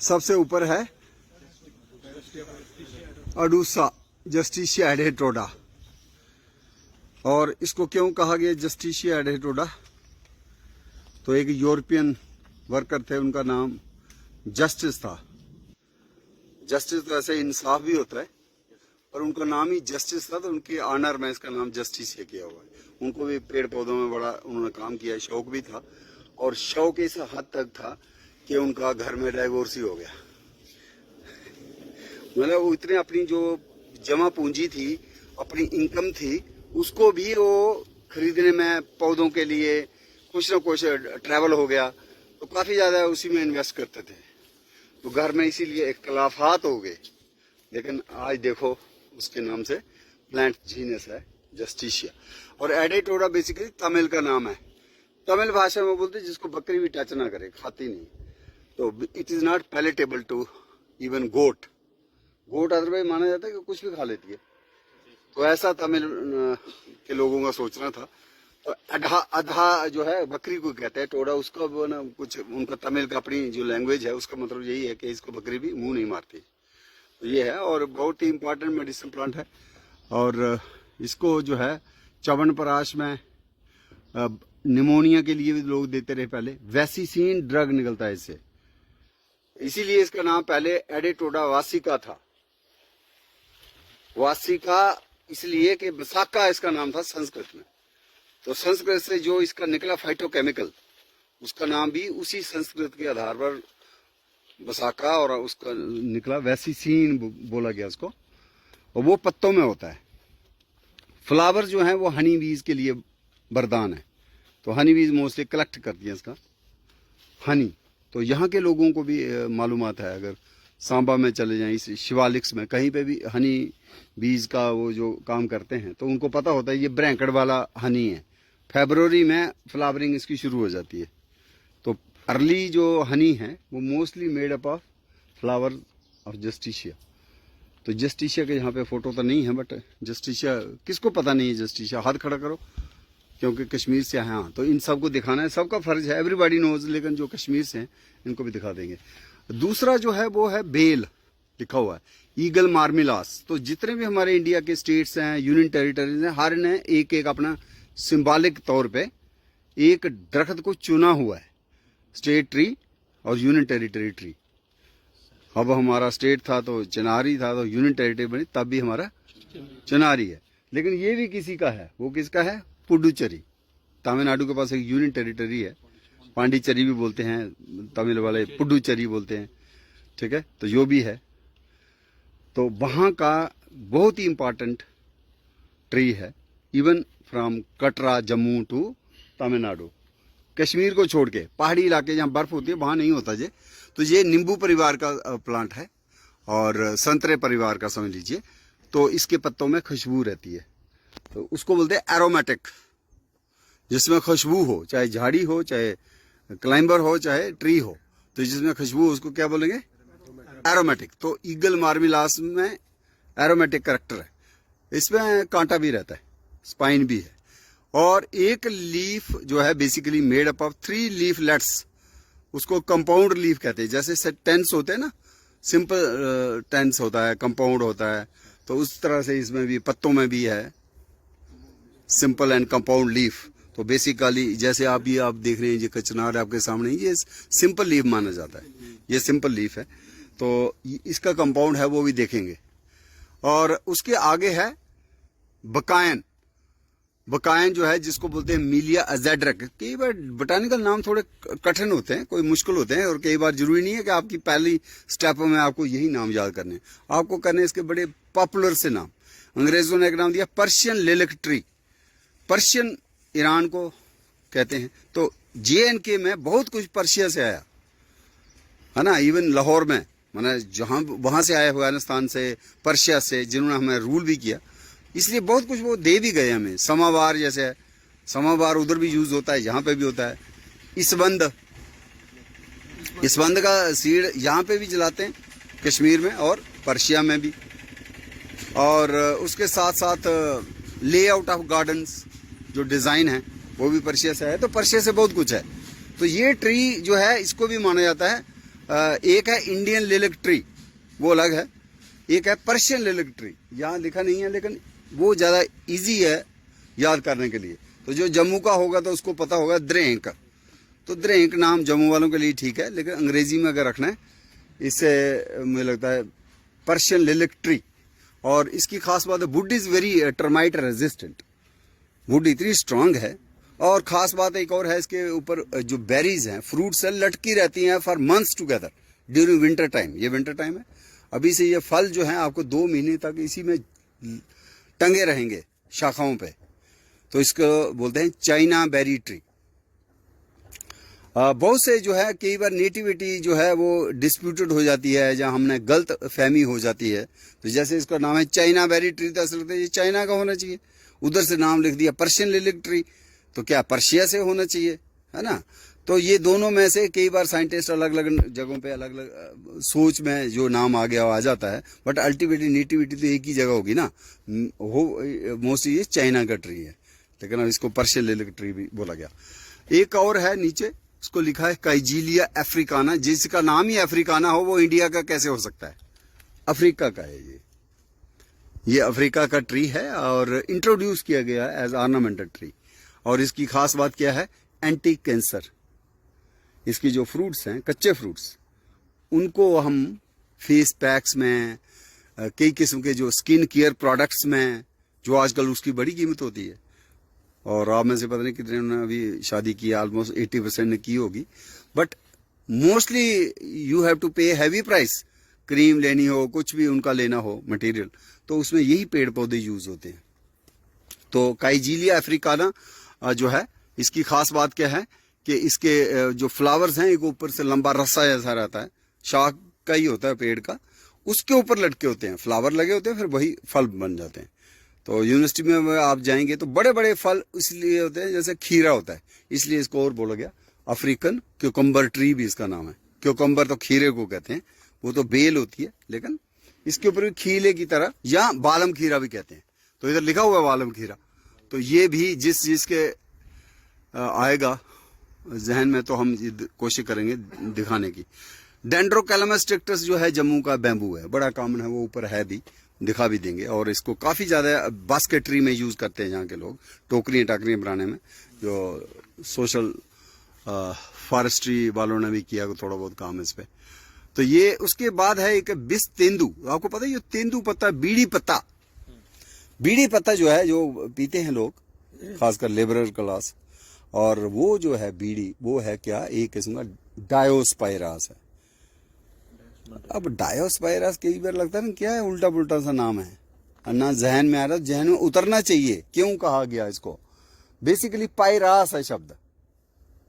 सबसे ऊपर है अडूसा जस्टिशिया एडेटोडा। और इसको क्यों कहा गया जस्टिशिया एडेटोडा? तो एक यूरोपियन वर्कर थे, उनका नाम जस्टिस था। जस्टिस तो ऐसे इंसाफ भी होता है, पर उनका नाम ही जस्टिस था, तो उनके ऑनर में इसका नाम जस्टिस किया हुआ है। उनको भी पेड़ पौधों में बड़ा उन्होंने काम किया, शौक भी था, और शौक इस हद तक था कि उनका घर में डाइवोर्स ही हो गया। मतलब वो इतने अपनी जो जमा पूंजी थी, अपनी इनकम थी, उसको भी वो खरीदने में पौधों के लिए कुछ ना कुछ ट्रैवल हो गया, तो काफी ज्यादा उसी में इन्वेस्ट करते थे। तो घर में इसीलिए इख्तलाफात हो गए। लेकिन आज देखो उसके नाम से प्लांट जीनस है जस्टिशिया। और एडेटोडा बेसिकली तमिल का नाम है। तमिल भाषा में बोलते हैं जिसको बकरी भी टच ना करे, खाती नहीं। तो it is not palatable to even goat. Goat otherwise माना जाता है कि कुछ भी खा लेती है। तो ऐसा तमिल के लोगों का सोचना था। तो अधा जो है बकरी को कहते हैं टोडा, उसका वो ना कुछ उनका तमिल का अपनी जो लैंग्वेज है उसका मतलब यही है कि इसको बकरी भी मुंह नहीं मारती। तो ये है, और बहुत ही इंपॉर्टेंट मेडिसिन प्लांट है। और इसको जो है च्यवनप्राश में निमोनिया के लिए भी लोग देते रहे पहले। वैसिसीन ड्रग निकलता है इससे, इसीलिए इसका नाम पहले एडेटोडा वासिका था। वासिका इसलिए कि बसाका इसका नाम था संस्कृत में। तो संस्कृत से जो इसका निकला फाइटोकेमिकल, उसका नाम भी उसी संस्कृत के आधार पर बसाका, और उसका निकला वैसिसीन बोला गया उसको। और वो पत्तों में होता है। फ्लावर जो है वो हनी बीज के लिए वरदान है। तो हनी बीज मोस्टली कलेक्ट करती है इसका हनी। तो यहाँ के लोगों को भी मालूमात है, अगर सांबा में चले जाएं, इस शिवालिक्स में कहीं पे भी हनी बीज का वो जो काम करते हैं, तो उनको पता होता है ये ब्रैंकड़ वाला हनी है। फरवरी में फ्लावरिंग इसकी शुरू हो जाती है। तो अर्ली जो हनी है वो mostly made up of flower of Justicia. तो जस्टिशिया के यहाँ पे फोटो तो नहीं है, बट जस्टिशिया किसको पता नहीं है जस्टिशिया? हाथ खड़ा करो, क्योंकि कश्मीर से है। हाँ, तो इन सबको दिखाना है, सबका फर्ज है, एवरीबॉडी नोज। लेकिन जो कश्मीर से हैं इनको भी दिखा देंगे। दूसरा जो है वो है बेल, लिखा हुआ है ईगल मार्मिलास। तो जितने भी हमारे इंडिया के स्टेट्स हैं, यूनियन टेरिटरीज हैं, हर ने एक एक अपना सिंबॉलिक तौर पे एक दरख्त को चुना हुआ है, स्टेट ट्री और यूनियन टेरिटरी ट्री। अब हमारा स्टेट था तो चिनारी था, तो यूनियन टेरिटरी बनी तब भी हमारा चिनारी है। लेकिन ये भी किसी का है, वो किसका है? पुडुचेरी। तमिलनाडु के पास एक यूनियन टेरिटरी है, पांडिचेरी भी बोलते हैं तमिल वाले, पुडुचेरी बोलते हैं, ठीक है। तो जो भी है, तो वहां का बहुत ही इंपॉर्टेंट ट्री है, even from Katra Jammu to Tamil Nadu. Kashmir को छोड़ के पहाड़ी इलाके जहाँ बर्फ होती है वहां नहीं होता ये। तो ये नींबू परिवार का प्लांट है, और संतरे परिवार का समझ लीजिए। तो इसके पत्तों में खुशबू रहती है, तो उसको बोलते हैं एरोमेटिक, जिसमें खुशबू हो, चाहे झाड़ी हो, चाहे क्लाइंबर हो, चाहे ट्री हो, तो जिसमें खुशबू, उसको क्या बोलेंगे? एरोमेटिक। तो ईगल मार्मिलास में एरोमेटिक कैरेक्टर है। इसमें कांटा भी रहता है, स्पाइन भी है, और एक लीफ जो है basically made up of 3 leaflets, उसको कंपाउंड लीफ कहते हैं। जैसे टेंस होते हैं ना, सिंपल टेंस होता है, कंपाउंड होता है, तो उस तरह से इसमें भी पत्तों में भी है सिंपल एंड कंपाउंड लीफ। तो बेसिकली जैसे आप देख रहे हैं, ये कचनार आपके सामने, ये सिंपल लीफ माना जाता है, ये सिंपल लीफ है। तो इसका कंपाउंड है वो भी देखेंगे। और उसके आगे है बकायन। बकायन जो है जिसको बोलते हैं मिलिया अजेड्रक। कई बार बोटानिकल नाम थोड़े कठिन होते हैं, कोई मुश्किल होते हैं, और कई बार जरूरी नहीं है कि आपकी पहली स्टेप में आपको यही नाम याद करने, आपको करने इसके बड़े पॉपुलर से नाम। अंग्रेजों ने एक नाम दिया पर्शियन लिलिक ट्री। पर्शियन ईरान को कहते हैं। तो JNK में बहुत कुछ पर्शिया से आया है ना, इवन लाहौर में, माना जहां वहां से आया, अफगानिस्तान से, पर्शिया से, जिन्होंने हमें रूल भी किया, इसलिए बहुत कुछ वो दे भी गए हमें। समावार जैसे है, समावार उधर भी यूज होता है, यहाँ पे भी होता है। इसबंद का सीड यहाँ पे भी जलाते हैं, कश्मीर में और पर्शिया में भी। और उसके साथ साथ लेआउट ऑफ गार्डन्स जो डिजाइन है वो भी पर्शिया से है। तो पर्शिया से बहुत कुछ है। तो ये ट्री जो है इसको भी माना जाता है एक है इंडियन लिलिक ट्री, वो अलग है, एक है पर्शियन लिलिक ट्री, यहाँ लिखा नहीं है लेकिन वो ज़्यादा इजी है याद करने के लिए। तो जो जम्मू का होगा तो उसको पता होगा द्रेंक, तो द्रेंक नाम जम्मू वालों के लिए ठीक है, लेकिन अंग्रेजी में अगर रखना है इससे मुझे लगता है पर्शियन लिलिक ट्री। और इसकी खास बात है would is very termite resistant, would इतनी स्ट्रांग है। और ख़ास बात एक और है, इसके ऊपर जो बेरीज हैं, फ्रूट्स है, लटकी रहती हैं for months together during winter time. ये विंटर टाइम है, अभी से ये फल जो हैं आपको 2 महीने तक इसी में टंगे रहेंगे शाखाओं पे। तो इसको बोलते हैं चाइना बेरी ट्री। बहुत से जो है कई बार नेटिविटी जो है वो डिस्प्यूटेड हो जाती है, जहाँ हमने गलत फहमी हो जाती है। तो जैसे इसका नाम है चाइना बेरी ट्री, तो असल में ये चाइना का होना चाहिए, उधर से नाम लिख दिया पर्शियन लिलिक ट्री, तो क्या पर्शिया से होना चाहिए, है ना। तो ये दोनों में से कई बार साइंटिस्ट अलग अलग जगहों पे अलग अलग सोच में जो नाम आ गया आ जाता है, बट अल्टीमेटली नेटिविटी तो एक ही जगह होगी ना, हो मोस्टली ये चाइना का ट्री है, लेकिन अब इसको पर्शियन लिलिक ट्री भी बोला गया। एक और है नीचे, उसको लिखा है काइजीलिया अफ्रीकाना, जिसका नाम ही अफ्रीकाना हो वो इंडिया का कैसे हो सकता है, अफ्रीका का है ये अफ्रीका का ट्री है और इंट्रोड्यूस किया गया है एज ऑर्नामेंटल ट्री। और इसकी खास बात क्या है, एंटी कैंसर। इसकी जो फ्रूट्स हैं, कच्चे फ्रूट्स, उनको हम फेस पैक्स में, कई किस्म के जो स्किन केयर प्रोडक्ट्स में, जो आजकल उसकी बड़ी कीमत होती है, और आप में से पता नहीं कितने ने अभी शादी की, ऑलमोस्ट 80% ने की होगी, but mostly you have to pay heavy price. Cream लेनी हो, कुछ भी उनका लेना हो मटेरियल, तो उसमें यही पेड़ पौधे यूज होते हैं। तो काइजीलिया अफ्रीकाना जो है, इसकी खास बात क्या है कि इसके जो फ्लावर्स हैं, एक ऊपर से लंबा रस्सा जैसा रहता है, शाख का ही होता है पेड़ का, उसके ऊपर लटके होते हैं, फ्लावर लगे होते हैं, फिर वही फल बन जाते हैं। तो यूनिवर्सिटी में आप जाएंगे तो बड़े बड़े फल इसलिए होते हैं जैसे खीरा होता है, इसलिए इसको और बोला गया अफ्रीकन क्यूकम्बर ट्री भी इसका नाम है। क्यूकम्बर तो खीरे को कहते हैं, वो तो बेल होती है, लेकिन इसके ऊपर भी खीले की तरह, या बालम खीरा भी कहते हैं। तो इधर लिखा हुआ है बालम खीरा, तो ये भी जिसके आएगा जहन में तो हम कोशिश करेंगे दिखाने की। डेंड्रोकैलमस स्ट्रिक्टस जो है जम्मू का बैम्बू है, बड़ा कॉमन है, वो ऊपर है भी, दिखा भी देंगे। और इसको काफ़ी ज़्यादा बास्केटरी में यूज़ करते हैं यहाँ के लोग, टोकरियाँ टाकरियाँ बनाने में, जो सोशल फॉरेस्ट्री वालों ने भी किया थोड़ा बहुत काम इस पे। तो ये उसके बाद है एक बिस तेंदू। आपको पता है ये तेंदू पत्ता, बीड़ी पत्ता, बीड़ी पत्ता जो है जो पीते हैं लोग, खासकर लेबरर क्लास, और वो जो है बीड़ी, वो है क्या, एक किस्म का डायोस्पाइरास है। अब डायोस्पाइरास कई बार लगता है ना क्या है, उल्टा पुल्टा सा नाम है, ना जहन में आ रहा, जहन में उतरना चाहिए क्यों कहा गया इसको। बेसिकली पाइरास है शब्द,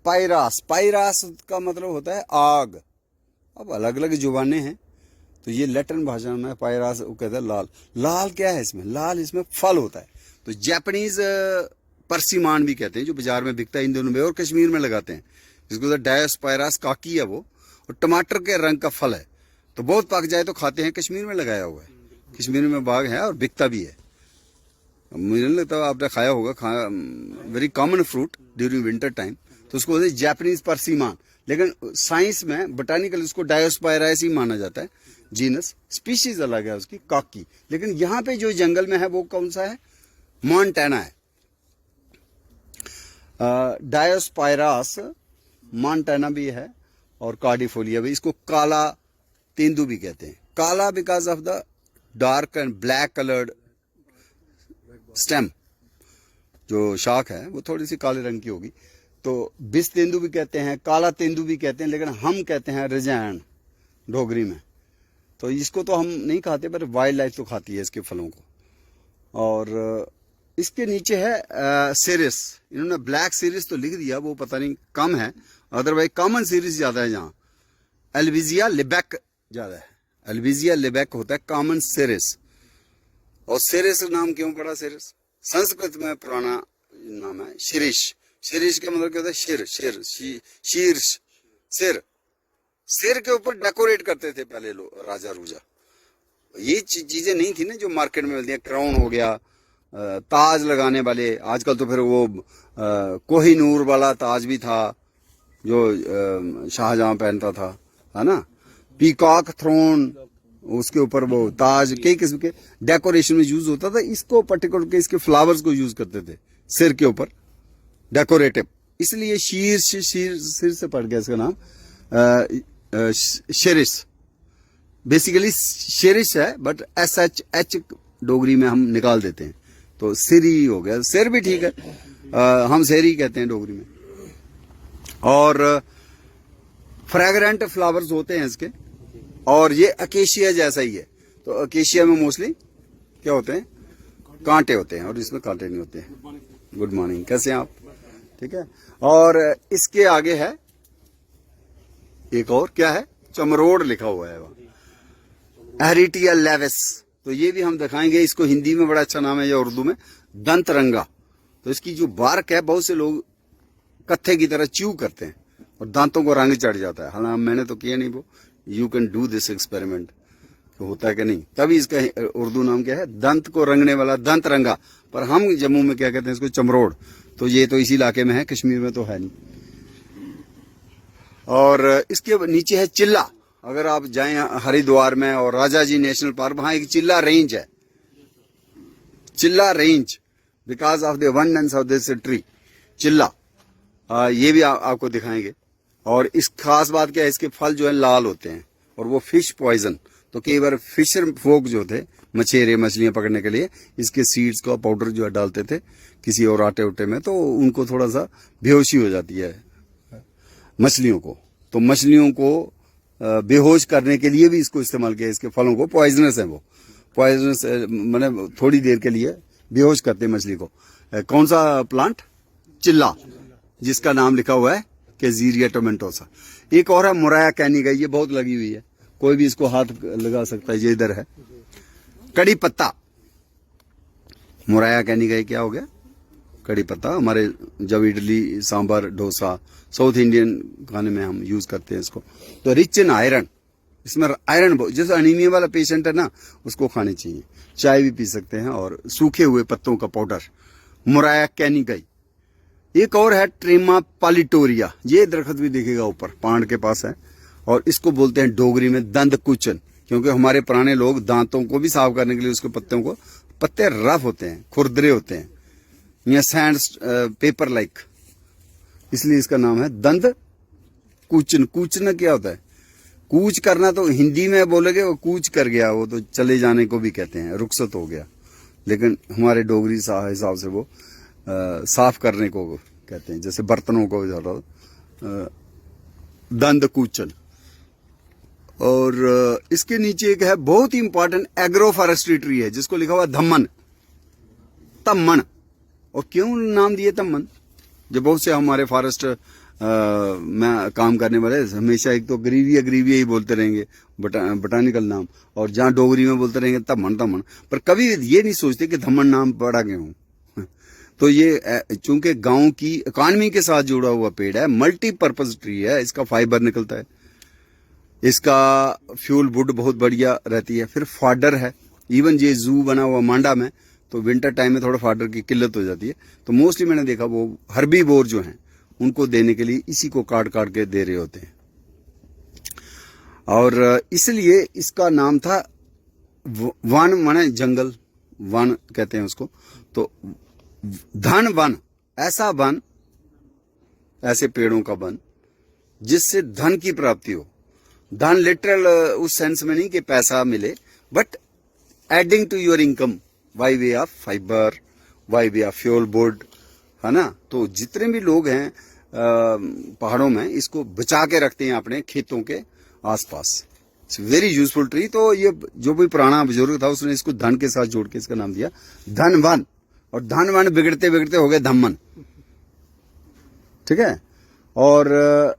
पाइरास, पाइरास का मतलब होता है आग। अब अलग अलग जुबानें हैं, तो ये लैटिन भाषा में पाइरास वो कहता है लाल। लाल क्या है इसमें, लाल इसमें फल होता है। तो जापानीज परसिमान भी कहते हैं, जो बाजार में बिकता है इन दोनों में, और कश्मीर में लगाते हैं, जिसको डायोस्पाइरास काकी है वो, और टमाटर के रंग का फल है। तो बहुत पक जाए तो खाते हैं, कश्मीर में लगाया हुआ है, कश्मीर में बाग है और बिकता भी है। मुझे नहीं लगता आपने खाया होगा, very common fruit during winter time. तो उसको बोलते हैं जापानीज परसिमान, लेकिन साइंस में बोटानिकल उसको डायोस्पाइरास ही माना जाता है, जीनस। स्पीशीज अलग है उसकी, काकी। लेकिन यहाँ पे जो जंगल में है वो कौन सा है, मॉन्टाना है। डायोस्पाइरास मॉन्टाना भी है और कार्डिफोलिया भी। इसको काला तेंदू भी कहते हैं। काला because of the dark and black coloured stem, जो शाख है वो थोड़ी सी काले रंग की होगी। तो बिस तेंदू भी कहते हैं, काला तेंदू भी कहते हैं, लेकिन हम कहते हैं रिजैन डोगरी में। तो इसको तो हम नहीं खाते, पर वाइल्ड लाइफ तो खाती है इसके फलों को। और इसके नीचे है सीरिस, इन्होंने ब्लैक सीरिस तो लिख दिया, वो पता नहीं कम है, अदरवाइज कॉमन सीरिस ज्यादा है जहाँ। एल्विजिया लिबेक ज्यादा है, एल्विजिया लिबेक होता है कॉमन सीरिस। और सीरिस नाम क्यों पड़ा, सीरिस संस्कृत में पुराना नाम है शिरीष। शिरीष का मतलब क्या होता है, शिर, शिर, शीर्ष, सिर। सिर के ऊपर डेकोरेट करते थे पहले लोग, राजा रूजा। ये चीजें नहीं थी ना जो मार्केट में मिलती है, क्राउन हो गया, ताज लगाने वाले। आजकल तो फिर वो कोहिनूर वाला ताज भी था जो शाहजहां पहनता था, है ना, पीकॉक थ्रोन, उसके ऊपर वो ताज, कई किस्म के डेकोरेशन में यूज होता था। इसको पर्टिकुलर के इसके फ्लावर्स को यूज करते थे सिर के ऊपर, डेकोरेटिव। इसलिए सिर से पड़ गया इसका नाम शेरिस। बेसिकली शेरिस है, बट SH डोगरी में हम निकाल देते हैं, तो सिर ही हो गया। सिर भी ठीक है, हम शेर ही कहते हैं डोगरी में। और फ्रेगरेंट फ्लावर्स होते हैं इसके, और ये अकेशिया जैसा ही है। तो अकेशिया में मोस्टली क्या होते हैं, कांटे होते हैं, और इसमें कांटे नहीं होते हैं। गुड मॉर्निंग, कैसे हैं आप? ठीक है। और इसके आगे है एक और, क्या है, चमरोड़ लिखा हुआ है वहां, एरिटिया लेविस। तो ये भी हम दिखाएंगे। इसको हिंदी में बड़ा अच्छा नाम है, या उर्दू में दंतरंगा। तो इसकी जो बार्क है, बहुत से लोग कत्थे की तरह च्यू करते हैं और दांतों को रंग चढ़ जाता है। हालांकि मैंने तो किया नहीं, वो you can do this experiment, होता है कि नहीं। तभी इसका उर्दू नाम क्या है, दंत को रंगने वाला, दंतरंगा। पर हम जम्मू में क्या कहते हैं इसको, चमरोड़। तो ये तो इसी इलाके में है, कश्मीर में तो है नहीं। और इसके नीचे है चिल्ला। अगर आप जाएं हरिद्वार में और राजाजी नेशनल पार्क, वहां एक चिल्ला रेंज है, चिल्ला range, because of the abundance of this tree, चिल्ला। ये भी आपको दिखाएंगे। और इस खास बात क्या है, इसके फल जो है लाल होते हैं, और वो फिश पॉइजन। तो कई बार फिशर फोक जो थे, मछेरे मछलियां पकड़ने के लिए, इसके सीड्स का पाउडर जो है डालते थे किसी और आटे उटे में, तो उनको थोड़ा सा बेहोशी हो जाती है मछलियों को। तो मछलियों को बेहोश करने के लिए भी इसको इस्तेमाल किया। इसके फलों को पॉइजनस है, वो पॉइजनस मैंने थोड़ी देर के लिए बेहोश करते हैं मछली को। कौन सा प्लांट, चिल्ला, जिसका नाम लिखा हुआ है कैजीरिया टोमेंटोसा। एक और है मुराया कैनिगा, ये बहुत लगी हुई है, कोई भी इसको हाथ लगा सकता है। ये इधर है कड़ी पत्ता, मुराया कैनिगा। क्या हो गया, कड़ी पत्ता। हमारे जब इडली सांभर डोसा साउथ इंडियन खाने में हम यूज करते हैं इसको। तो रिच इन आयरन, इसमें आयरन, जैसे अनीमिया वाला पेशेंट है ना, उसको खाने चाहिए। चाय भी पी सकते हैं। और सूखे हुए पत्तों का पाउडर, मुराया कैनिगा। एक और है ट्रेमा पालिटोरिया, ये दरख्त भी दिखेगा ऊपर, पांड के पास है। और इसको बोलते हैं डोगरी में दंत कुचन, क्योंकि हमारे पुराने लोग दांतों को भी साफ करने के लिए उसके पत्तों को, पत्ते रफ होते हैं, खुरदरे होते हैं, या सैंड पेपर लाइक, इसलिए इसका नाम है दंत कुचन। कूचना क्या होता है, कूच करना। तो हिंदी में बोलोगे वो कूच कर गया, वो तो चले जाने को भी कहते हैं, रुखसत हो गया। लेकिन हमारे डोगरी हिसाब से वो साफ करने को कहते हैं, जैसे बर्तनों को दंत कुचन। और इसके नीचे एक है बहुत ही इंपॉर्टेंट एग्रो फॉरेस्ट्री ट्री है, जिसको लिखा हुआ धम्मन, तम्मन। और क्यों नाम दिए तम्मन, जो बहुत से हमारे फॉरेस्ट में काम करने वाले हमेशा एक तो ग्रीविया ही बोलते रहेंगे, बटानिकल नाम, और जहां डोगरी में बोलते रहेंगे तम्मन। पर कभी ये नहीं सोचते कि धम्मन नाम पड़ा क्यों। तो ये चूंकि गांव की इकॉनमी के साथ जुड़ा हुआ पेड़ है, मल्टीपर्पज ट्री है, इसका फाइबर निकलता है, इसका फ्यूल वुड बहुत बढ़िया रहती है। फिर फॉडर है, इवन ये जू बना हुआ मांडा में, तो विंटर टाइम में थोड़ा फॉडर की किल्लत हो जाती है। तो मोस्टली मैंने देखा वो हर्बीवोर जो हैं उनको देने के लिए इसी को काट काट के दे रहे होते हैं। और इसलिए इसका नाम था वन, माने जंगल, वन कहते हैं उसको। तो धन वन, ऐसा वन, ऐसे पेड़ों का वन जिससे धन की प्राप्ति हो। धन लिटरल उस सेंस में नहीं कि पैसा मिले, but adding to your income by way of fibre, by way of fuel wood, है ना। तो जितने भी लोग हैं पहाड़ों में, इसको बचा के रखते हैं अपने खेतों के आसपास। It's very useful tree. तो ये जो भी पुराना बुजुर्ग था उसने इसको धन के साथ जोड़ के इसका नाम दिया धन वन। और धन वन बिगड़ते बिगड़ते हो गए धम्मन, ठीक है। और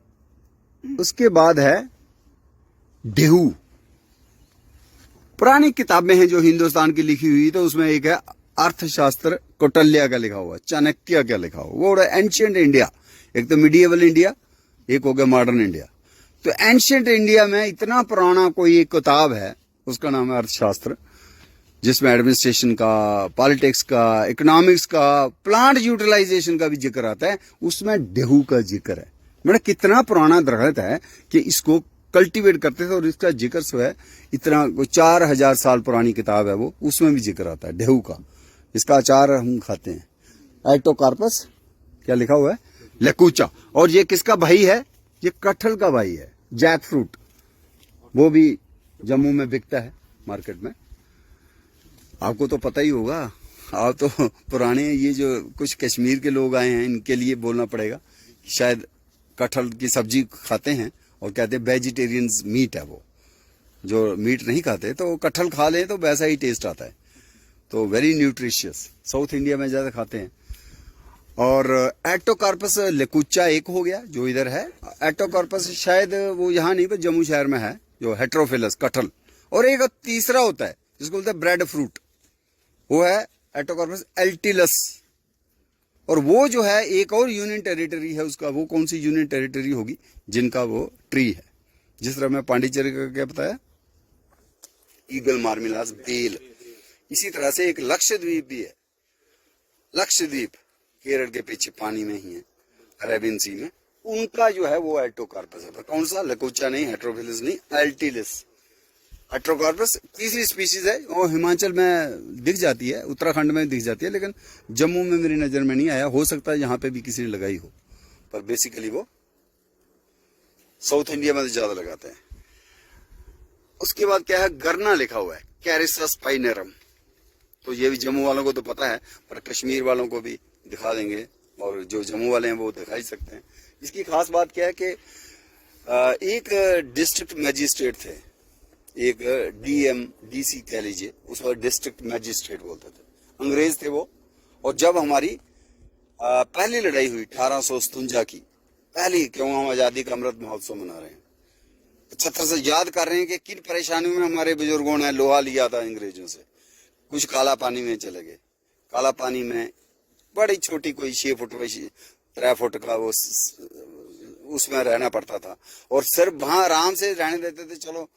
उसके बाद है डेहू। पुरानी किताबें हैं जो हिंदुस्तान की लिखी हुई, तो उसमें एक है अर्थशास्त्र कौटिल्य का लिखा हुआ, चाणक्य का लिखा हुआ, वो एंशिएंट इंडिया। एक तो मिडिएवल इंडिया, एक हो गया मॉडर्न इंडिया। तो एंशिएंट इंडिया में इतना पुराना कोई एक किताब है, उसका नाम है अर्थशास्त्र, जिसमें एडमिनिस्ट्रेशन का, पॉलिटिक्स का, इकोनॉमिक्स का, प्लांट यूटिलाइजेशन का भी जिक्र आता है। उसमें डेहू का जिक्र है। मतलब कितना पुराना दरख्त है कि इसको कल्टीवेट करते थे। और इसका जिक्र जो है इतना 4000 साल पुरानी किताब है वो, उसमें भी जिक्र आता है ढेहू का। इसका अचार हम खाते हैं। एटोकार्पस क्या लिखा हुआ है, लेकुचा। और ये किसका भाई है, ये कटहल का भाई है, जैक फ्रूट। वो भी जम्मू में बिकता है मार्केट में। आपको तो पता ही होगा, आप तो पुराने, ये जो कुछ कश्मीर के लोग आए हैं इनके लिए बोलना पड़ेगा, शायद कटहल की सब्जी खाते हैं और कहते हैं वेजिटेरियन मीट है वो। जो मीट नहीं खाते तो कटहल खा लें तो वैसा ही टेस्ट आता है। तो वेरी न्यूट्रिशियस, साउथ इंडिया में ज़्यादा खाते हैं। और एटोकार्पस लेकुचा एक हो गया जो इधर है। एटोकार्पस शायद वो यहाँ नहीं पर जम्मू शहर में है, जो हेट्रोफिलस कटहल। और एक तीसरा होता है जिसको बोलते हैं ब्रेड फ्रूट, वो है एटोकार्पस एल्टिलस। और वो जो है एक और यूनियन टेरिटरी है उसका, वो कौन सी यूनियन टेरिटरी होगी जिनका वो ट्री है। जिस तरह मैं पांडिचेरी का क्या बताया, ईगल मार्मिलास बेल, इसी तरह से एक लक्षद्वीप भी है। लक्षद्वीप केरल के पीछे पानी में ही है, अरेबियन सी में। उनका जो है वो एटोकार्पस है। कौन सा, लेकुचा नहीं, हेट्रोफिलस नहीं, एल्टिलस। एट्रोकार्पस तीसरी स्पीशीज है, वो हिमाचल में दिख जाती है, उत्तराखंड में दिख जाती है, लेकिन जम्मू में मेरी नजर में नहीं आया। हो सकता है यहाँ पे भी किसी ने लगाई हो, पर बेसिकली वो साउथ इंडिया में ज्यादा लगाते हैं। उसके बाद क्या है, गरना लिखा हुआ है, कैरिसस पाइनेरम। तो ये भी जम्मू वालों को तो पता है, पर कश्मीर वालों को भी दिखा देंगे, और जो जम्मू वाले हैं वो दिखा ही सकते हैं। इसकी खास बात क्या है कि एक डिस्ट्रिक्ट मैजिस्ट्रेट थे, एक डीएम डीसी कह लीजिए, उसको डिस्ट्रिक्ट मैजिस्ट्रेट बोलते थे, अंग्रेज थे वो। और जब हमारी पहली लड़ाई हुई 1857 की, पहली, क्यों हम आजादी का अमृत महोत्सव मना रहे हैं, 75 से याद कर रहे हैं कि किन परेशानियों में हमारे बुजुर्गों ने लोहा लिया था अंग्रेजों से। कुछ काला पानी में चले गए, काला पानी में बड़ी छोटी कोई 6 फुट 3 फुट का वो उसमें रहना पड़ता था। और सिर्फ वहां आराम से रहने देते थे, चलो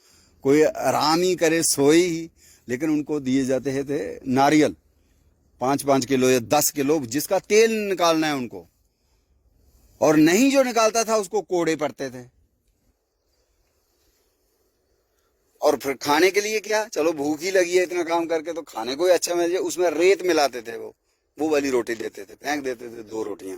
कोई आराम ही करे, सोए ही, लेकिन उनको दिए जाते थे नारियल 5-5 किलो या 10 किलो, जिसका तेल निकालना है उनको। और नहीं जो निकालता था उसको कोड़े पड़ते थे। और फिर खाने के लिए क्या, चलो भूख ही लगी है इतना काम करके तो खाने को ही अच्छा मिल जाए, उसमें रेत मिलाते थे, वो वाली रोटी देते थे, फेंक देते थे 2 रोटियां।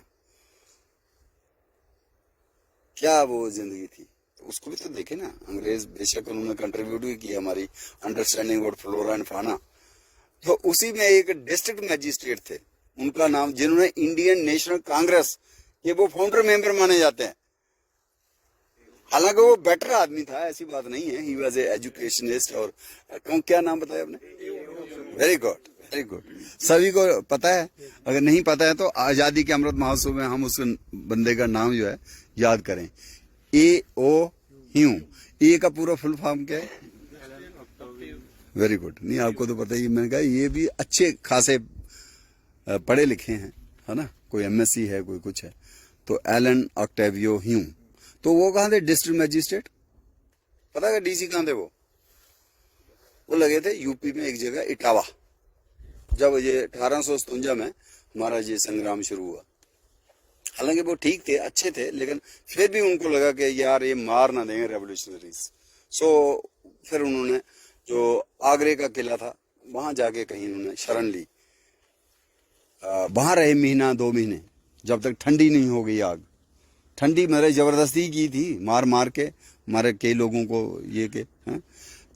क्या वो जिंदगी थी। उसको भी तो देखे ना, अंग्रेज बेशक उन्होंने कंट्रीब्यूट भी किया हमारी अंडरस्टैंडिंग अबाउट फ्लोरा एंड फाना। तो उसी में एक डिस्ट्रिक्ट मैजिस्ट्रेट थे, उनका नाम, जिन्होंने इंडियन नेशनल कांग्रेस के वो फाउंडर मेंबर माने जाते हैं। हालांकि वो बेटर आदमी था, ऐसी बात नहीं है, ही वाज ए एजुकेशनिस्ट। और क्या नाम बताया आपने, वेरी गुड वेरी गुड, सभी को पता है। अगर नहीं पता है तो आजादी के अमृत महोत्सव में हम उस बंदे का नाम जो है याद करें, A.O. ह्यूम। ए का पूरा फुल फॉर्म क्या है, वेरी गुड, नहीं आपको तो पता ही। मैंने कहा ये भी अच्छे खासे पढ़े लिखे हैं, है ना, कोई MSc है, कोई कुछ है। तो एलन ऑक्टेवियो ह्यूम, तो वो कहाँ थे, डिस्ट्रिक्ट मैजिस्ट्रेट। पता है DC कहाँ थे वो लगे थे यूपी में एक जगह इटावा। जब ये 1857 में हमारा ये संग्राम शुरू हुआ, हालांकि वो ठीक थे, अच्छे थे, लेकिन फिर भी उनको लगा कि यार ये मार ना देंगे रेवोल्यूशनरीज। सो फिर उन्होंने जो आगरे का किला था वहां जाके कहीं उन्होंने शरण ली। वहां रहे 1-2 महीने, जब तक ठंडी नहीं हो गई आग। ठंडी मेरे जबरदस्ती की थी, मार मार के मारे कई लोगों को ये के है?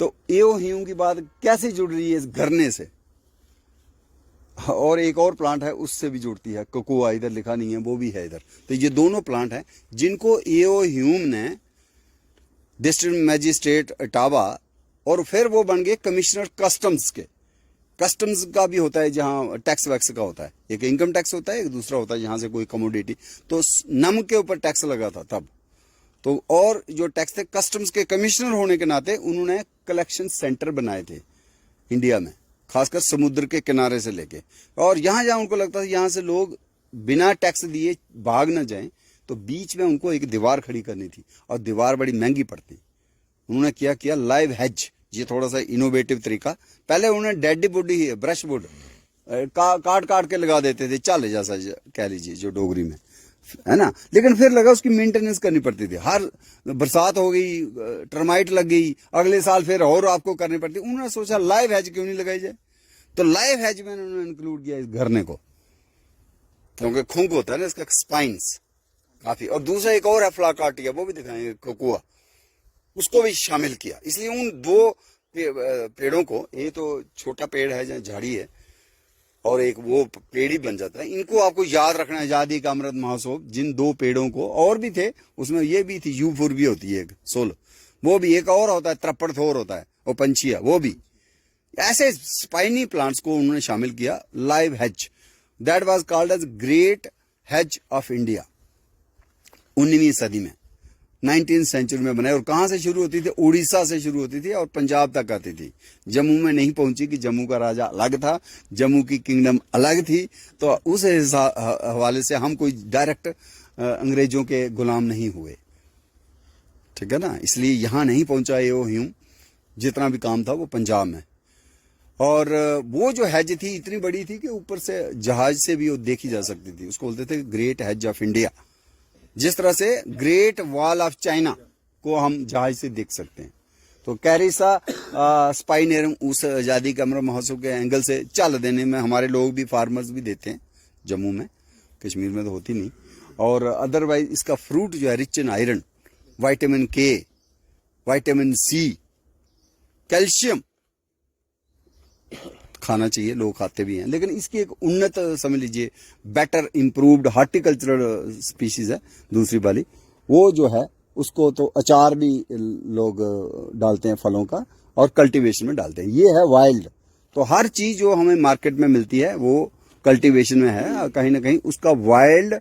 तो ए.ओ. ह्यूम की बात कैसे जुड़ रही है इस गरने से। और एक और प्लांट है उससे भी जुड़ती है, कोकोआ, इधर लिखा नहीं है, वो भी है इधर। तो ये दोनों प्लांट हैं जिनको ए.ओ. ह्यूम ने डिस्ट्रिक्ट मैजिस्ट्रेट इटावा, और फिर वो बन गए कमिश्नर कस्टम्स के। कस्टम्स का भी होता है जहां टैक्स वैक्स का होता है, एक इनकम टैक्स होता है, एक दूसरा होता है जहां से कोई कमोडिटी। तो नमक के ऊपर टैक्स लगा था तब तो, और जो टैक्स थे, कस्टम्स के कमिश्नर होने के नाते उन्होंने कलेक्शन सेंटर बनाए थे इंडिया में, खासकर समुद्र के किनारे से लेके। और जहां जहां उनको लगता था यहाँ से लोग बिना टैक्स दिए भाग न जाएं, तो बीच में उनको एक दीवार खड़ी करनी थी, और दीवार बड़ी महंगी पड़ती। उन्होंने क्या किया, लाइव हेज, ये थोड़ा सा इनोवेटिव तरीका। पहले उन्होंने dead would he, brush would काट काट के लगा देते थे, चाले जैसा कह लीजिए जो डोगरी में। है ना। लेकिन फिर लगा उसकी मेंटेनेंस करनी पड़ती थी, हर बरसात हो गई, टर्माइट लग गई, अगले साल फिर और आपको करनी पड़ती। उन्होंने सोचा लाइव हैज क्यों नहीं लगाई जाए, तो लाइव हैज में उन्होंने इंक्लूड किया इस घरने को, क्योंकि खुंक होता है ना इसका स्पाइन्स काफी। और दूसरा एक और है फ्लाकार्टिया, वो भी दिखाएंगे, कोकोआ, उसको भी शामिल किया। इसलिए उन दो पेड़ों को, ये तो छोटा पेड़ है जहाँ झाड़ी है, और एक वो पेड़ ही बन जाता है। इनको आपको याद रखना है, आजादी का अमृत महोत्सव, जिन दो पेड़ों को, और भी थे उसमें, ये भी थी यूफुर भी होती है एक सोल, वो भी एक और होता है त्रप्पड़ थोर होता है, वो पंछिया, वो भी। ऐसे स्पाइनी प्लांट्स को उन्होंने शामिल किया live hedge, that was called as great hedge of India. 19वीं सदी में, 19th सेंचुरी में बनाई। और कहां से शुरू होती थी? उड़ीसा से शुरू होती थी और पंजाब तक आती थी। जम्मू में नहीं पहुंची कि जम्मू का राजा अलग था, जम्मू की किंगडम अलग थी, तो उस हवाले से हम कोई डायरेक्ट अंग्रेजों के गुलाम नहीं हुए, ठीक है ना। इसलिए यहां नहीं पहुंचा ये ह्यूम, जितना भी काम था वो पंजाब में। और वो जो हैज थी इतनी बड़ी थी कि ऊपर से जहाज से भी वो देखी जा सकती थी, उसको बोलते थे ग्रेट हैज ऑफ इंडिया। जिस तरह से ग्रेट वॉल ऑफ चाइना को हम जहाज से देख सकते हैं। तो कैरिसा स्पाइनेरम उस आजादी का अमृत महोत्सव के एंगल से चाल देने में हमारे लोग भी, फार्मर्स भी देते हैं जम्मू में, कश्मीर में तो होती नहीं। और अदरवाइज इसका फ्रूट जो है रिच इन आयरन, विटामिन के, विटामिन सी, कैल्शियम, खाना चाहिए, लोग खाते भी हैं। लेकिन इसकी एक उन्नत, समझ लीजिए बेटर इंप्रूव्ड हार्टिकल्चरल स्पीशीज है दूसरी वाली, वो जो है उसको तो अचार भी लोग डालते हैं फलों का, और कल्टीवेशन में डालते हैं। ये है वाइल्ड। तो हर चीज जो हमें मार्केट में मिलती है वो कल्टीवेशन में है, कहीं ना कहीं उसका वाइल्ड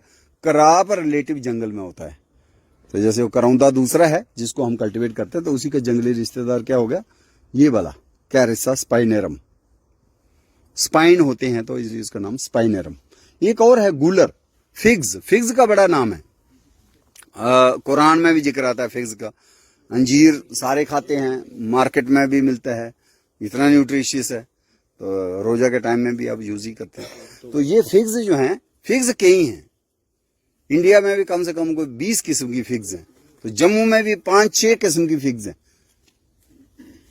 क्रॉप रिलेटिव जंगल में होता है। तो जैसे वो करौंदा दूसरा है जिसको हम कल्टीवेट करते हैं, तो उसी का जंगली रिश्तेदार क्या हो गया, ये वाला कैरिसा स्पाइनेरम। स्पाइन होते हैं तो इसलिए इसका नाम स्पाइनेरम। एक और है गूलर, फिग्स। फिग्स का बड़ा नाम है, कुरान में भी जिक्र आता है फिग्स का। अंजीर सारे खाते हैं, मार्केट में भी मिलता है, इतना न्यूट्रिशियस है, तो रोजा के टाइम में भी आप यूज ही करते हैं। तो ये फिग्स जो हैं, फिग्स कई हैं, इंडिया में भी कम से कम कोई 20 किस्म की फिग्स हैं, तो जम्मू में भी 5-6 किस्म की फिग्स हैं।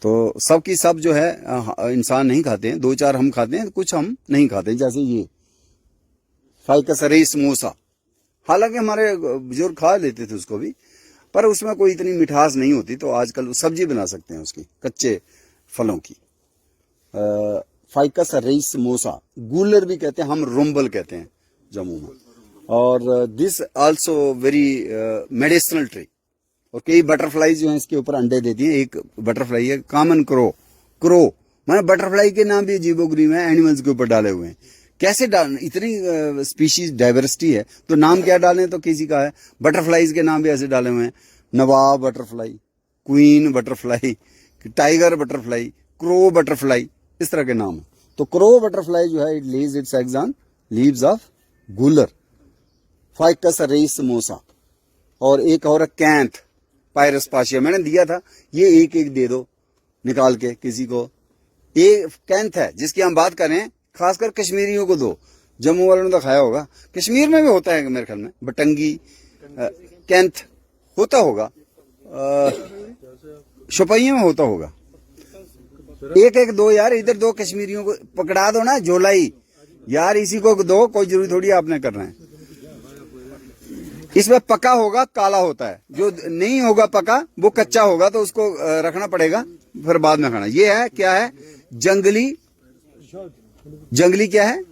तो सब की सब जो है इंसान नहीं खाते हैं, 2-4 हम खाते हैं, कुछ हम नहीं खाते हैं। जैसे ये फाइकस रेसमोसा, हालांकि हमारे बुजुर्ग खा लेते थे उसको भी, पर उसमें कोई इतनी मिठास नहीं होती, तो आजकल सब्जी बना सकते हैं उसकी, कच्चे फलों की। फाइकस रेसमोसा, गूलर भी कहते हैं, हम रुम्बल कहते हैं जम्मू में। और this also very medicinal tree. और कई बटरफ्लाई जो हैं इसके ऊपर अंडे देती हैं। एक बटरफ्लाई है कॉमन क्रो, मैंने बटरफ्लाई के नाम भी अजीबोगरीब है, एनिमल्स के ऊपर डाले हुए हैं। कैसे डाल, इतनी स्पीशीज डाइवर्सिटी है, तो नाम क्या डालें, तो किसी का है बटरफ्लाईज के नाम भी ऐसे डाले हुए हैं, nawab butterfly, queen butterfly, tiger butterfly, crow butterfly, इस तरह के नाम है। तो क्रो बटरफ्लाई जो है, it Lay's it's eggs on leaves of Gular, ficus racemosa. और एक और कैंथ, पायरसपाशिया, मैंने दिया था, ये एक एक दे दो निकाल के किसी को। ये कैंथ है जिसकी हम बात करें, खासकर कश्मीरियों को दो, जम्मू वालों ने तो खाया होगा, कश्मीर में भी होता है मेरे ख्याल में, बटंगी कैंथ होता होगा, शोपियां में होता होगा। एक एक दो यार, इधर दो कश्मीरियों को पकड़ा दो ना, झोलाई यार, इसी को दो, कोई जरूरी थोड़ी आपने करना है। इसमें पका होगा काला होता है, जो नहीं होगा पका वो कच्चा होगा, तो उसको रखना पड़ेगा, फिर बाद में खाना। ये है क्या है, जंगली क्या है,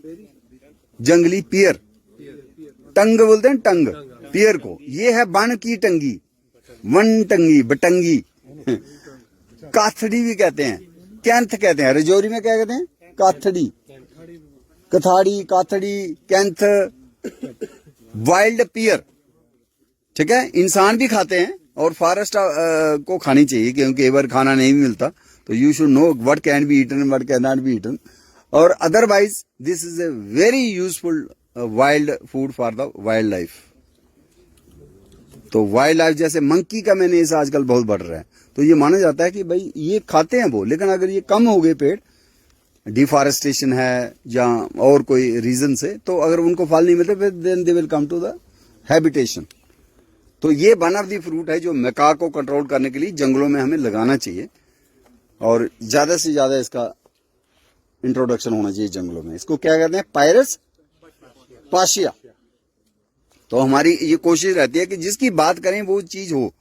जंगली पियर, टंग बोलते हैं, टंग पियर को। ये है बन की टंगी, वन टंगी, बटंगी, काथड़ी भी कहते हैं, कैंथ कहते हैं, रजौरी में क्या कहते हैं, काथड़ी, कथाड़ी, काथड़ी, कैंथ, वाइल्ड पियर, ठीक है। इंसान भी खाते हैं और फॉरेस्ट को खानी चाहिए, क्योंकि कई बार खाना नहीं मिलता, तो you should know what can be eaten, what can not be eaten. और otherwise this is a very useful wild food for the wildlife. तो वाइल्ड लाइफ जैसे मंकी का मेनेस आजकल बहुत बढ़ रहा है, तो ये माना जाता है कि भाई ये खाते हैं वो, लेकिन अगर ये कम हो गए पेड़, डिफॉरेस्टेशन है या और कोई रीजन से, तो अगर उनको फल नहीं मिलते, फिर then they will come to the habitation. तो ये वन ऑफ दी फ्रूट है जो मैका को कंट्रोल करने के लिए जंगलों में हमें लगाना चाहिए और ज्यादा से ज्यादा इसका इंट्रोडक्शन होना चाहिए जंगलों में। इसको क्या कहते हैं? पायरस पाशिया। तो हमारी ये कोशिश रहती है कि जिसकी बात करें वो चीज हो,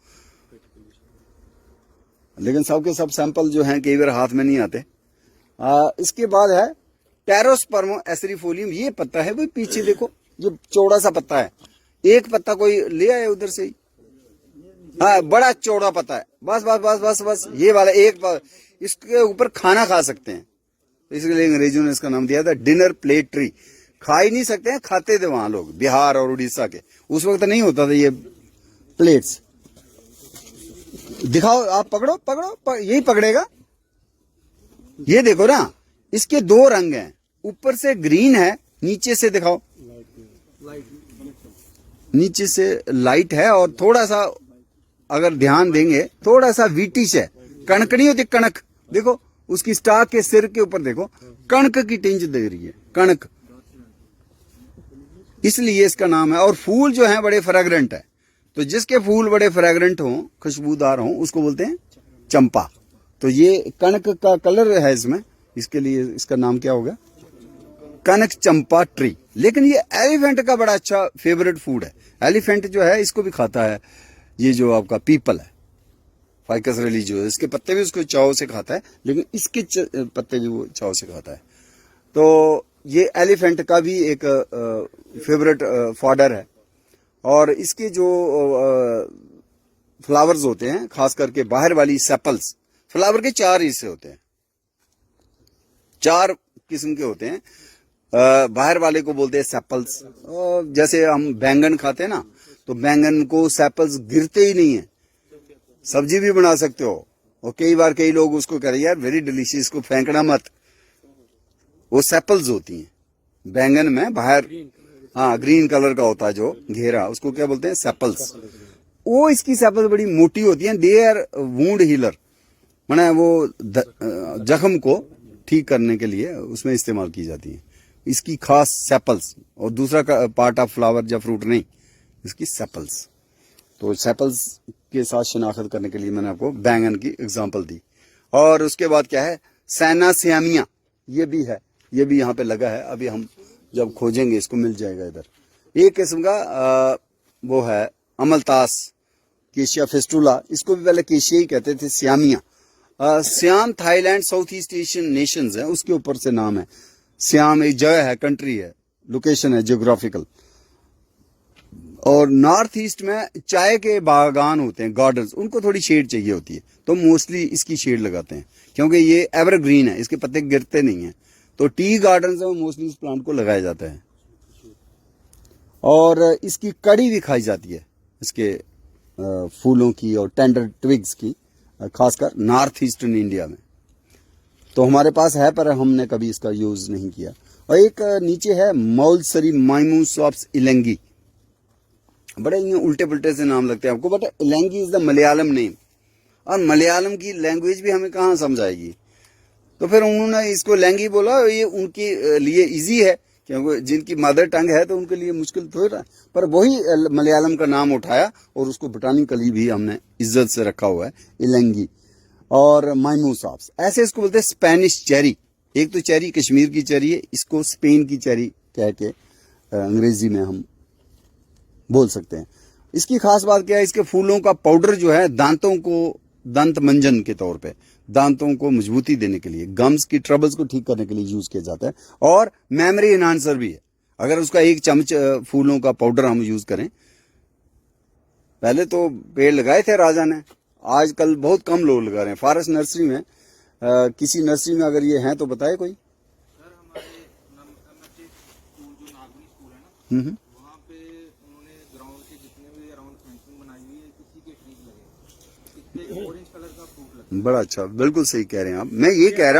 लेकिन सबके सब सैंपल जो हैं कई बार हाथ में नहीं आते। इसके बाद है टेरोस्पर्मो एसरीफोलियम। ये पत्ता है, वो पीछे देखो, ये चौड़ा सा पत्ता है। एक पत्ता कोई ले आए उधर से ही, हाँ बड़ा चौड़ा पत्ता है, बस बस बस बस बस ये वाला एक, इसके ऊपर खाना खा सकते हैं, इसलिए अंग्रेजों ने इसका नाम दिया था डिनर प्लेट ट्री। खा ही नहीं सकते हैं, खाते थे वहां लोग, बिहार और उड़ीसा के। उस वक्त नहीं होता था ये प्लेट्स। दिखाओ, आप पकड़ो पकड़ो, यही पकड़ेगा। ये देखो ना, इसके दो रंग हैं, ऊपर से ग्रीन है, नीचे से दिखाओ, नीचे से लाइट है और थोड़ा सा अगर ध्यान देंगे थोड़ा सा वीटिश है। कणक नहीं होती, कणक देखो उसकी स्टाक के सिर के ऊपर देखो, कणक की टिंज दे रही है, कणक, इसलिए इसका नाम है। और फूल जो है बड़े फ्रेग्रेंट है, तो जिसके फूल बड़े फ्रेग्रेंट हों, खुशबूदार हों, उसको बोलते हैं चंपा। तो ये कणक का कलर है इसमें, इसके लिए इसका नाम क्या होगा? कनक चंपा ट्री। लेकिन ये एलिफेंट का बड़ा अच्छा फेवरेट फूड है। एलिफेंट जो है इसको भी खाता है, ये जो आपका पीपल है, फाइकस रिलीजियोस, इसके पत्ते भी उसको चाव से खाता है, लेकिन इसके पत्ते भी वो चाव से खाता है। तो ये एलिफेंट का भी एक फेवरेट फॉडर है। और इसके जो फ्लावर्स होते हैं, खास करके बाहर वाली सेपल्स, फ्लावर के 4 हिस्से होते हैं, 4 किस्म के होते हैं। बाहर वाले को बोलते हैं सेपल्स। जैसे हम बैंगन खाते हैं ना, तो बैंगन को सेपल्स गिरते ही नहीं है, सब्जी भी बना सकते हो। और कई बार कई लोग उसको कह रहे हैं यार वेरी डिलीशियस, इसको फेंकना मत, वो सेपल्स होती हैं बैंगन में बाहर, हाँ ग्रीन कलर का होता है जो घेरा, उसको क्या बोलते हैं? सेपल्स। वो इसकी सेपल्स बड़ी मोटी होती हैं। दे आर वुंड हीलर, माने वो जख्म को ठीक करने के लिए उसमें इस्तेमाल की जाती है इसकी खास सेपल्स। और दूसरा पार्ट ऑफ फ्लावर या फ्रूट नहीं, इसकी सेपल्स। तो सेपल्स के साथ शिनाख्त करने के लिए मैंने आपको बैंगन की एग्जांपल दी। और उसके बाद क्या है? सैनासियामिया, ये भी है, ये भी यहाँ पे लगा है। अभी हम जब खोजेंगे इसको मिल जाएगा इधर। एक किस्म का वो है अमलतास, केशिया फेस्टुला, इसको भी पहले केशिया ही कहते थे, सियामिया। Siam Thailand south east Asian nations है, उसके ऊपर से नाम है। सियाम एक जगह है, कंट्री है, लोकेशन है जियोग्राफिकल। और नॉर्थ ईस्ट में चाय के बागान होते हैं, गार्डन्स, उनको थोड़ी शेड चाहिए होती है, तो मोस्टली इसकी शेड लगाते हैं, क्योंकि ये एवरग्रीन है, इसके पत्ते गिरते नहीं हैं। तो टी गार्डन्स में मोस्टली इस प्लांट को लगाया जाता है। और इसकी कड़ी भी खाई जाती है, इसके फूलों की और टेंडर ट्विग्स की, खासकर नॉर्थ ईस्टर्न इंडिया में। तो हमारे पास है, पर हमने कभी इसका यूज नहीं किया। और एक नीचे है मौलसरी माइमूसॉप्स इलेंगी। बड़े उल्टे पुल्टे से नाम लगते हैं आपको, but elengi is the Malayalam name, और मलयालम की लैंग्वेज भी हमें कहाँ समझ आएगी। तो फिर उन्होंने इसको लैंगी बोला, ये उनके लिए इजी है, क्योंकि जिनकी मदर टंग है तो उनके लिए मुश्किल थोड़ा है। पर वही मलयालम का नाम उठाया और उसको बोटानिकली भी हमने इज्जत से रखा हुआ है, इलेंगी। और माइमूसॉप्स, ऐसे इसको बोलते हैं स्पेनिश चेरी। एक तो चेरी कश्मीर की चेरी है, इसको स्पेन की चेरी कह के अंग्रेजी में हम बोल सकते हैं। इसकी खास बात क्या है? इसके फूलों का पाउडर जो है दांतों को, दंत मंजन के तौर पे, दांतों को मजबूती देने के लिए, गम्स की ट्रबल्स को ठीक करने के लिए यूज किया जाता है। और मेमोरी एनहांसर भी है। अगर उसका 1 चम्मच फूलों का पाउडर हम यूज करें, पहले तो पेड़ लगाए थे राजा ने, आजकल बहुत कम लोग लगा रहे हैं। फॉरेस्ट नर्सरी में किसी नर्सरी में अगर ये हैं तो बताए कोई। सर हमारे एमएचए स्कूल जो नागमनी स्कूल है ना, वहाँ पे उन्होंने ग्राउंड के जितने भी अराउंड फेंसिंग बनाई हुई है, किसी के ट्रीज लगे, इसपे ऑरेंज कलर का फ्रूट लगा। बड़ा अच्छा, बिल्कुल सही कह रहे हैं आप। मैं ये कह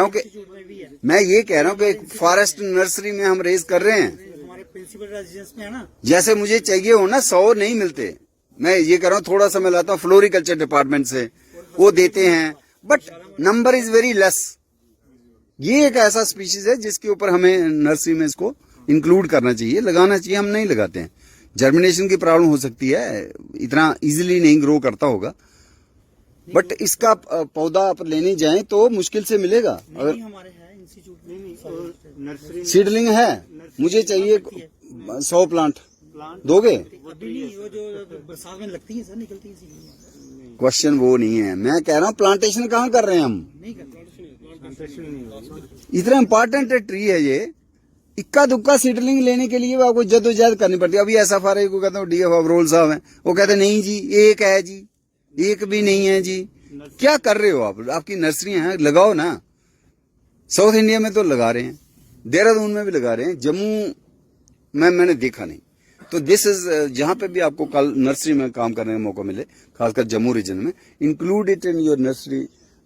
रहा हूँ कि फॉरेस्ट नर्सरी में हम रेज कर रहे हैं। हमारे प्रिंसिपल रेजिडेंस में है ना, जैसे मुझे चाहिए हो ना, 100 नहीं मिलते। मैं ये कह रहा हूँ थोड़ा सा मैं लाता हूँ फ्लोरिकल्चर डिपार्टमेंट से, वो देते हैं, but number is very less. ये एक ऐसा स्पीशीज है जिसके ऊपर हमें नर्सरी में इसको इंक्लूड करना चाहिए, लगाना चाहिए। हम नहीं लगाते हैं जर्मिनेशन की प्रॉब्लम हो सकती है, इतना इजीली नहीं ग्रो करता होगा, बट इसका पौधा आप लेने जाएं तो मुश्किल से मिलेगा। अगर नहीं हमारे है इंस्टीट्यूट में नर्सरी सीडलिंग है, मुझे चाहिए 100 प्लांट, दोगे? अभी नहीं, वो जो बरसात में लगती है सर, निकलती है इसीलिए क्वेश्चन वो नहीं है, मैं कह रहा हूँ प्लांटेशन कहाँ कर रहे हैं हम? नहीं करते। इतना इंपॉर्टेंट ट्री है ये, इक्का दुक्का सीडलिंग लेने के लिए आपको जद्दोजहद करनी पड़ती है। अभी SFRI को कहता हूँ, DF अब्रोल साहब हैं, वो कहते नहीं जी एक है जी, एक भी नहीं है जी। क्या कर रहे हो आप? आपकी नर्सरियां हैं, लगाओ ना। साउथ इंडिया में तो लगा रहे हैं, देहरादून में भी लगा रहे हैं, जम्मू में मैंने देखा नहीं। तो दिस इज, जहां पे भी आपको कल नर्सरी में काम करने का मौका मिले, खासकर जम्मू रीजन में, include it in your nursery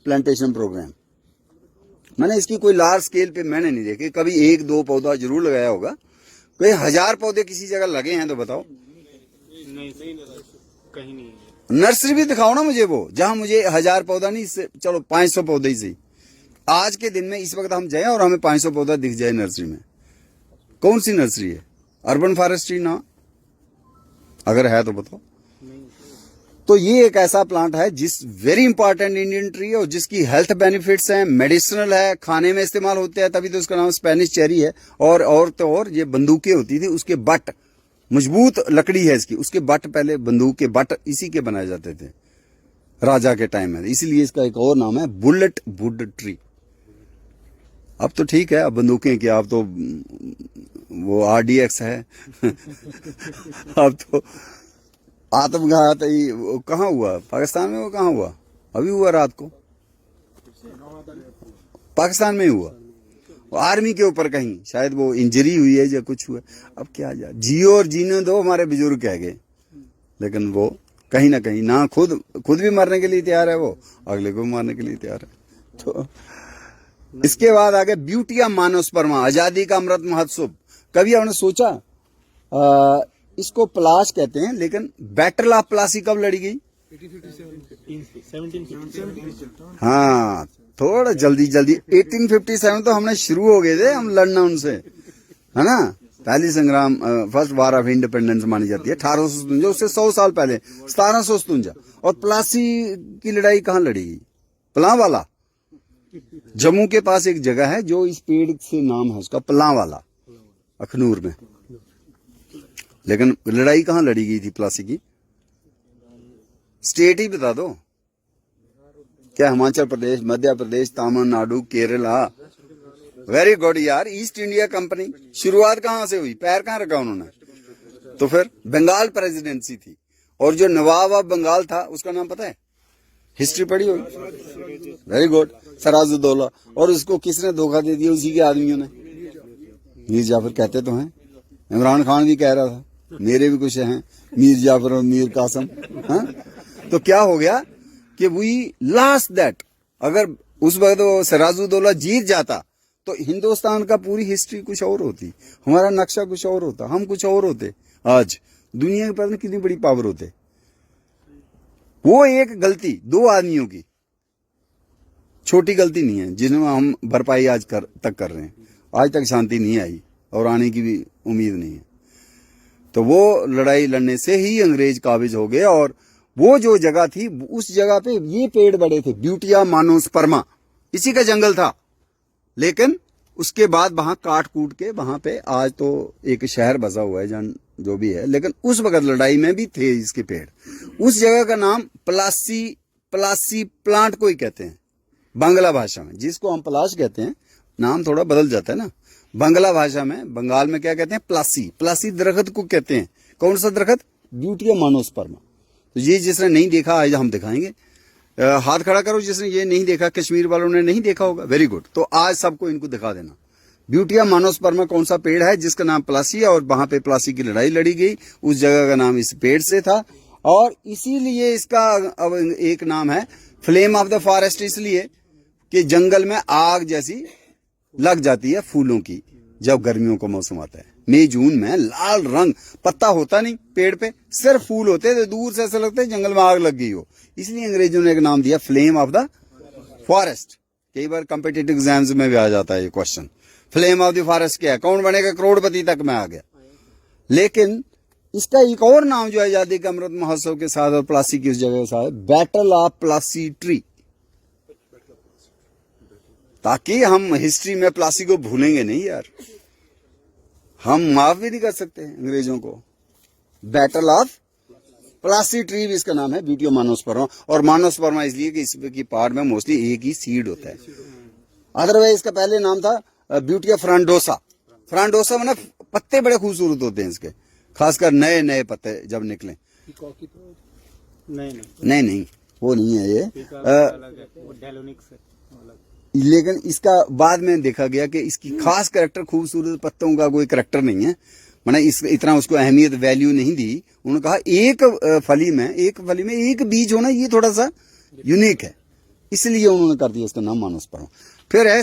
plantation programme. मैंने इसकी कोई लार्ज स्केल पे मैंने नहीं देखी, कभी 1-2 पौधा जरूर लगाया होगा। कोई 1000 पौधे किसी जगह लगे हैं तो बताओ? नहीं कहीं नहीं है। नर्सरी भी दिखाओ ना मुझे, वो जहां मुझे 1000 पौधा नहीं, इससे चलो 500 पौधे ही सही, आज के दिन में इस वक्त हम जाएं और हमें 500 पौधा दिख जाए नर्सरी में। कौन सी नर्सरी है? अर्बन फॉरेस्ट्री ना? अगर है तो बताओ। तो ये एक ऐसा प्लांट है जिस वेरी इंपॉर्टेंट इंडियन ट्री है, और जिसकी हेल्थ बेनिफिट्स हैं, मेडिसिनल है, खाने में इस्तेमाल होते हैं, तभी तो उसका नाम स्पेनिश चेरी है। और तो और ये बंदूकें होती थी, उसके बट, मजबूत लकड़ी है इसकी, उसके बट, पहले बंदूक के बट इसी के बनाए जाते थे राजा के टाइम में, इसीलिए इसका एक और नाम है बुलेट वुड ट्री। अब तो ठीक है, अब बंदूकें क्या, अब तो वो RDX है अब तो आत्मघात ही कहाँ हुआ? पाकिस्तान में वो कहाँ हुआ? अभी हुआ रात को, पाकिस्तान में हुआ, आर्मी के ऊपर कहीं शायद वो इंजरी हुई है या कुछ हुआ। अब क्या जा, जियो और जीने दो, हमारे बुजुर्ग कह गए, लेकिन वो कहीं ना कहीं ना खुद भी मरने के लिए तैयार है, वो अगले को मारने के लिए तैयार है। तो इसके बाद आगे ब्यूटिया मानोस्पर्मा, आजादी का अमृत महोत्सव। कभी आपने सोचा इसको पलाश कहते हैं, लेकिन बैटल ऑफ प्लासी कब लड़ी गई? 1757। हाँ, थोड़ा जल्दी 1857 तो हमने शुरू हो गए थे हम लड़ना उनसे, है ना। पहली संग्राम, फर्स्ट वार ऑफ इंडिपेंडेंस मानी जाती है 1857, उससे 100 साल पहले 1757। और प्लासी की लड़ाई कहाँ लड़ी गई? पलांवाला, जम्मू के पास एक जगह है जो इस पेड़ से नाम है उसका, पलांवाला, अखनूर में। लेकिन लड़ाई कहाँ लड़ी गई थी प्लासी की? स्टेट ही बता दो। क्या हिमाचल प्रदेश, मध्य प्रदेश, तमिलनाडु, केरला? वेरी गुड यार। ईस्ट इंडिया कंपनी शुरुआत कहाँ से हुई? पैर कहाँ रखा उन्होंने? तो फिर बंगाल प्रेसिडेंसी थी, और जो नवाब ऑफ बंगाल था उसका नाम पता है? हिस्ट्री पढ़ी होगी। Very good, Sirajuddaula. और उसको किसने धोखा दे दिया? उसी के आदमियों ने। मीर जाफर कहते तो हैं, इमरान खान भी कह रहा था मेरे भी कुछ हैं मीर जाफर और मीर कासम। हाँ, तो क्या हो गया कि वी लास्ट दैट। अगर उस वक्त वो सिराजुद्दौला जीत जाता तो हिंदुस्तान का पूरी हिस्ट्री कुछ और होती, हमारा नक्शा कुछ और होता, हम कुछ और होते, आज दुनिया के पास कितनी बड़ी पावर होते। वो एक गलती 2 आदमियों की, छोटी गलती नहीं है, जिसमें हम भरपाई आज तक कर रहे हैं। आज तक शांति नहीं आई और आने की भी उम्मीद नहीं है। तो वो लड़ाई लड़ने से ही अंग्रेज काबिज हो गए, और वो जो जगह थी उस जगह पे ये पेड़ बड़े थे, ब्यूटिया मानोस्पर्मा, इसी का जंगल था। लेकिन उसके बाद वहां काट कूट के वहां पे आज तो एक शहर बसा हुआ है जहां जो भी है, लेकिन उस वक्त लड़ाई में भी थे इसके पेड़। उस जगह का नाम पलासी प्लांट को ही कहते हैं बांग्ला भाषा में, जिसको हम पलाश कहते हैं। नाम थोड़ा बदल जाता है ना। बांग्ला भाषा में, बंगाल में क्या कहते हैं? प्लासी दरख्त को कहते हैं। कौन सा दरख्त? ब्यूटिया मानोस्पर्मा। तो ये जिसने नहीं देखा आज हम दिखाएंगे। हाथ खड़ा करो जिसने ये नहीं देखा, कश्मीर वालों ने नहीं देखा होगा, वेरी गुड। तो आज सबको इनको दिखा देना। ब्यूटिया मानोस्पर्मा कौन सा पेड़ है जिसका नाम प्लासी है, और वहां पे प्लासी की लड़ाई लड़ी गई, उस जगह का नाम इस पेड़ से था। और इसीलिए इसका अब एक नाम है फ्लेम ऑफ द फॉरेस्ट, इसलिए कि जंगल में आग जैसी लग जाती है फूलों की जब गर्मियों का मौसम आता है। मई जून में लाल रंग, पत्ता होता नहीं पेड़ पे, सिर्फ फूल होते हैं, तो दूर से ऐसा लगता है जंगल में आग लग गई हो। इसलिए अंग्रेजों ने एक नाम दिया फ्लेम ऑफ द फॉरेस्ट। कई बार कॉम्पिटिटिव एग्जाम्स में भी आ जाता है ये question, flame of the forest क्या है, कौन बनेगा करोड़पति तक में आ गया। लेकिन इसका एक और नाम जो है आजादी का अमृत महोत्सव के साथ और प्लासी की उस जगह के साथ, बैटल ऑफ प्लासी ट्री, ताकि हम हिस्ट्री में प्लासी को भूलेंगे नहीं यार, हम माफ भी नहीं कर सकते अंग्रेजों को। बैटल ऑफ प्लासी ट्री भी इसका नाम है, ब्यूटी ऑफ मानोस्पर्मा। और मानोस्पर्मा इसलिए कि इसकी पार्ट में मोस्टली एक ही सीड होता है। अदरवाइज इसका पहले नाम था ब्यूटी ऑफ फ्रांडोसा। फ्रांडोसा मतलब पत्ते बड़े खूबसूरत होते हैं इसके, खासकर नए नए पत्ते जब निकले। नहीं वो नहीं है ये, लेकिन इसका बाद में देखा गया कि इसकी खास कैरेक्टर खूबसूरत पत्तों का कोई कैरेक्टर नहीं है, मैंने इस इतना उसको अहमियत वैल्यू नहीं दी। उन्होंने कहा एक फली में एक बीज होना ये थोड़ा सा यूनिक है, इसलिए उन्होंने कर दिया इसका नाम मानसपरम। फिर है